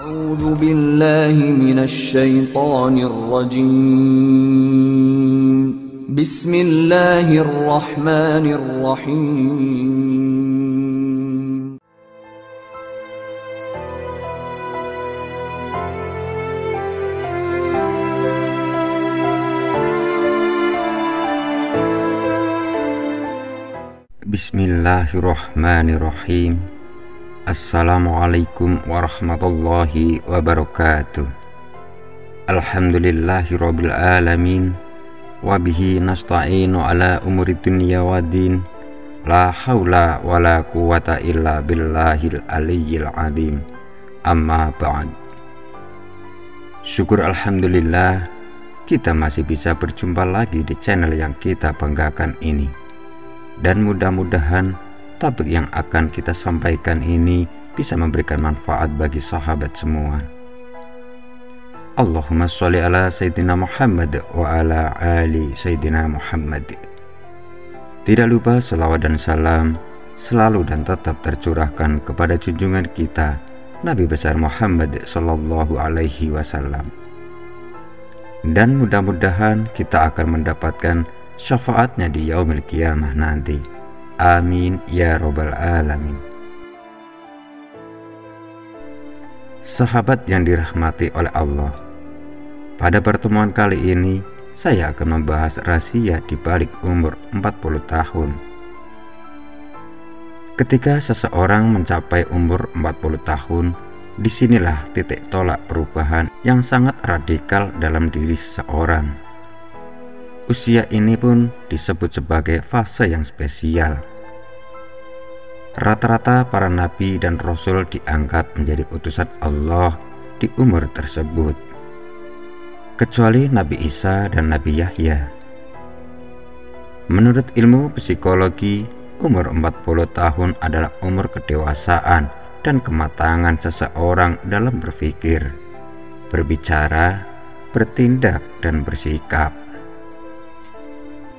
أعوذ بالله من الشيطان الرجيم. بسم الله الرحمن الرحيم. Bismillahirrahmanirrahim. Assalamualaikum warahmatullahi wabarakatuh. Alhamdulillahirabbil alamin. Wabihi nasta'inu ala umuri dunya waddin. La haula wala quwata illa billahil aliyyil azim. Amma ba'd. Syukur alhamdulillah kita masih bisa berjumpa lagi di channel yang kita banggakan ini. Dan mudah-mudahan topik yang akan kita sampaikan ini bisa memberikan manfaat bagi sahabat semua. Allahumma sholli ala Sayyidina Muhammad wa ala ali Sayyidina Muhammad. Tidak lupa selawat dan salam selalu dan tetap tercurahkan kepada junjungan kita Nabi besar Muhammad sallallahu alaihi wasallam. Dan mudah-mudahan kita akan mendapatkan syafaatnya di yaumil qiyamah nanti. Amin ya robbal alamin. Sahabat yang dirahmati oleh Allah, pada pertemuan kali ini saya akan membahas rahasia di balik umur 40 tahun. Ketika seseorang mencapai umur 40 tahun, disinilah titik tolak perubahan yang sangat radikal dalam diri seseorang. Usia ini pun disebut sebagai fase yang spesial. Rata-rata para nabi dan rasul diangkat menjadi utusan Allah di umur tersebut, kecuali Nabi Isa dan Nabi Yahya. Menurut ilmu psikologi, umur 40 tahun adalah umur kedewasaan dan kematangan seseorang dalam berpikir, berbicara, bertindak, dan bersikap.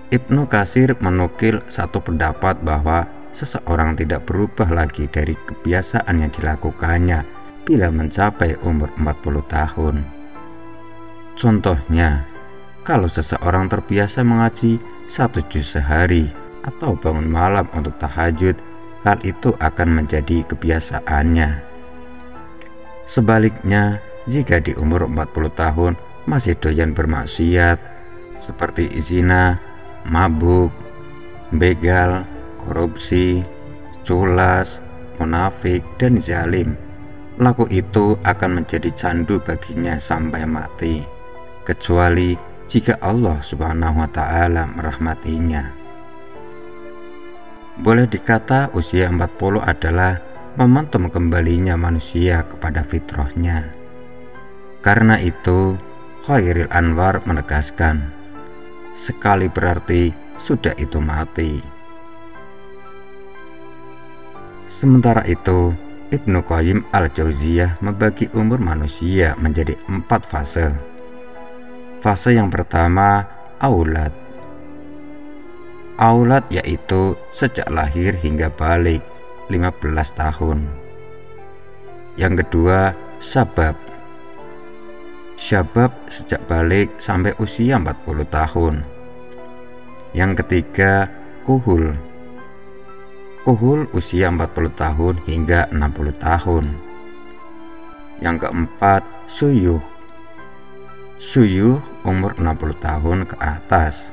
Ibnu Katsir menukil satu pendapat bahwa seseorang tidak berubah lagi dari kebiasaan yang dilakukannya bila mencapai umur 40 tahun. Contohnya, kalau seseorang terbiasa mengaji 1 juz sehari atau bangun malam untuk tahajud, hal itu akan menjadi kebiasaannya. Sebaliknya, jika di umur 40 tahun masih doyan bermaksiat seperti zina, mabuk, begal, korupsi, culas, munafik, dan zalim, laku itu akan menjadi candu baginya sampai mati, kecuali jika Allah Subhanahu wa Ta'ala merahmatinya. Boleh dikata usia 40 adalah momentum kembalinya manusia kepada fitrahnya. Karena itu, Khairil Anwar menegaskan, sekali berarti sudah itu mati. Sementara itu, Ibnu Qayyim al-Jauziyah membagi umur manusia menjadi 4 fase. Fase yang pertama, aulad. Aulad yaitu sejak lahir hingga balik 15 tahun. Yang kedua, syabab. Syabab sejak balik sampai usia 40 tahun. Yang ketiga, kuhul. Kuhul usia 40 tahun hingga 60 tahun. Yang keempat, suyuh. Suyuh umur 60 tahun ke atas.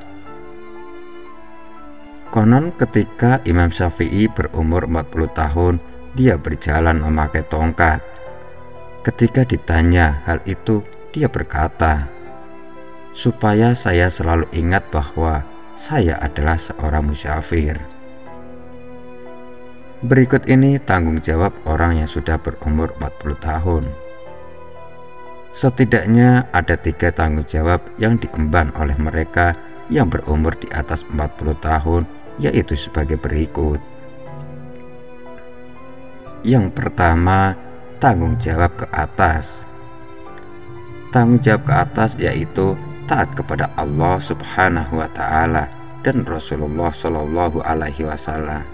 Konon ketika Imam Syafi'i berumur 40 tahun, dia berjalan memakai tongkat. Ketika ditanya hal itu, dia berkata, supaya saya selalu ingat bahwa saya adalah seorang musyafir. Berikut ini tanggung jawab orang yang sudah berumur 40 tahun. Setidaknya ada 3 tanggung jawab yang diemban oleh mereka yang berumur di atas 40 tahun, yaitu sebagai berikut. Yang pertama, tanggung jawab ke atas. Tanggung jawab ke atas yaitu taat kepada Allah Subhanahu wa Ta'ala dan Rasulullah Shallallahu alaihi wasallam.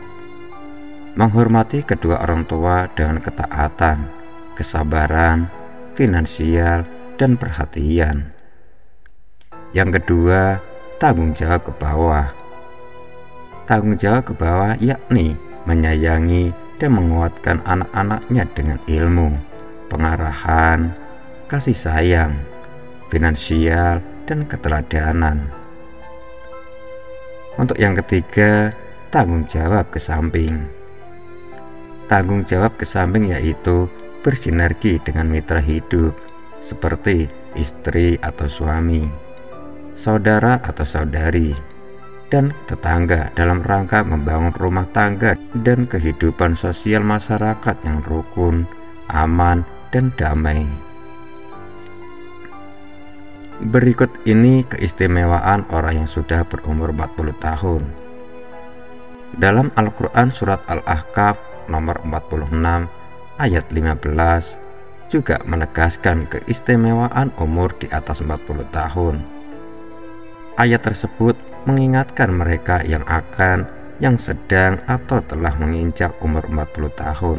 Menghormati kedua orang tua dengan ketaatan, kesabaran, finansial, dan perhatian. Yang kedua, tanggung jawab ke bawah. Tanggung jawab ke bawah yakni menyayangi dan menguatkan anak-anaknya dengan ilmu, pengarahan, kasih sayang, finansial, dan keteladanan. Untuk yang ketiga, tanggung jawab ke samping. Tanggung jawab ke samping yaitu bersinergi dengan mitra hidup seperti istri atau suami, saudara atau saudari, dan tetangga dalam rangka membangun rumah tangga dan kehidupan sosial masyarakat yang rukun, aman, dan damai. Berikut ini keistimewaan orang yang sudah berumur 40 tahun. Dalam Al-Quran Surat Al-Ahqaf nomor 46 ayat 15 juga menegaskan keistimewaan umur di atas 40 tahun. Ayat tersebut mengingatkan mereka yang akan, yang sedang, atau telah menginjak umur 40 tahun.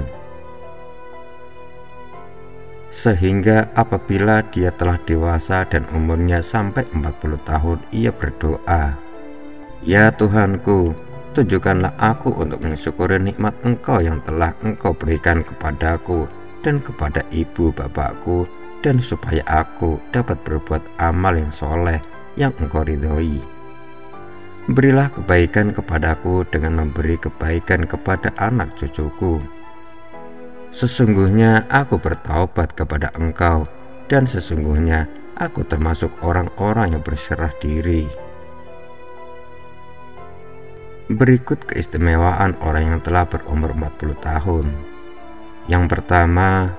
Sehingga apabila dia telah dewasa dan umurnya sampai 40 tahun, ia berdoa, "Ya Tuhanku, tunjukkanlah aku untuk mensyukuri nikmat Engkau yang telah Engkau berikan kepadaku dan kepada ibu bapakku, dan supaya aku dapat berbuat amal yang soleh yang Engkau ridhoi. Berilah kebaikan kepadaku dengan memberi kebaikan kepada anak cucuku. Sesungguhnya aku bertaubat kepada Engkau, dan sesungguhnya aku termasuk orang-orang yang berserah diri." Berikut keistimewaan orang yang telah berumur 40 tahun. Yang pertama,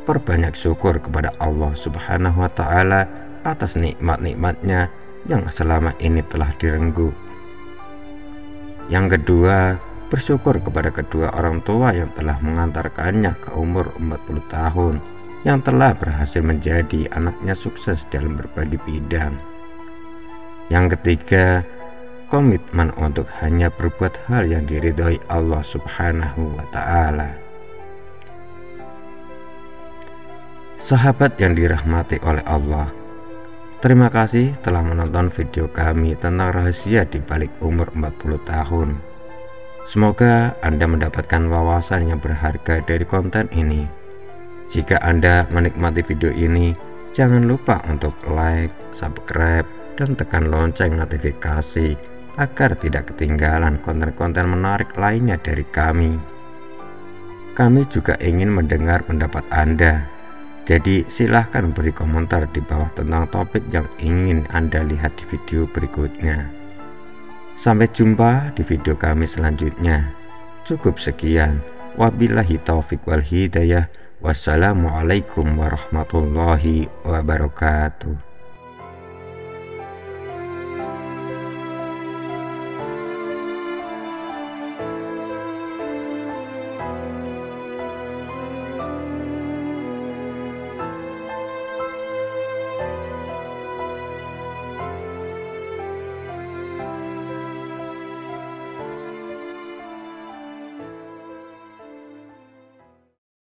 perbanyak syukur kepada Allah Subhanahu wa Ta'ala atas nikmat-nikmatnya yang selama ini telah direnggut. Yang kedua, bersyukur kepada kedua orang tua yang telah mengantarkannya ke umur 40 tahun, yang telah berhasil menjadi anaknya sukses dalam berbagai bidang. Yang ketiga, komitmen untuk hanya berbuat hal yang diridhoi Allah Subhanahu wa Ta'ala. Sahabat yang dirahmati oleh Allah, terima kasih telah menonton video kami tentang rahasia di balik umur 40 tahun. Semoga Anda mendapatkan wawasan yang berharga dari konten ini. Jika Anda menikmati video ini, jangan lupa untuk like, subscribe, dan tekan lonceng notifikasi agar tidak ketinggalan konten-konten menarik lainnya dari kami. Kami juga ingin mendengar pendapat Anda, jadi silahkan beri komentar di bawah tentang topik yang ingin Anda lihat di video berikutnya. Sampai jumpa di video kami selanjutnya. Cukup sekian. Wabillahi taufiq wal hidayah. Wassalamualaikum warahmatullahi wabarakatuh.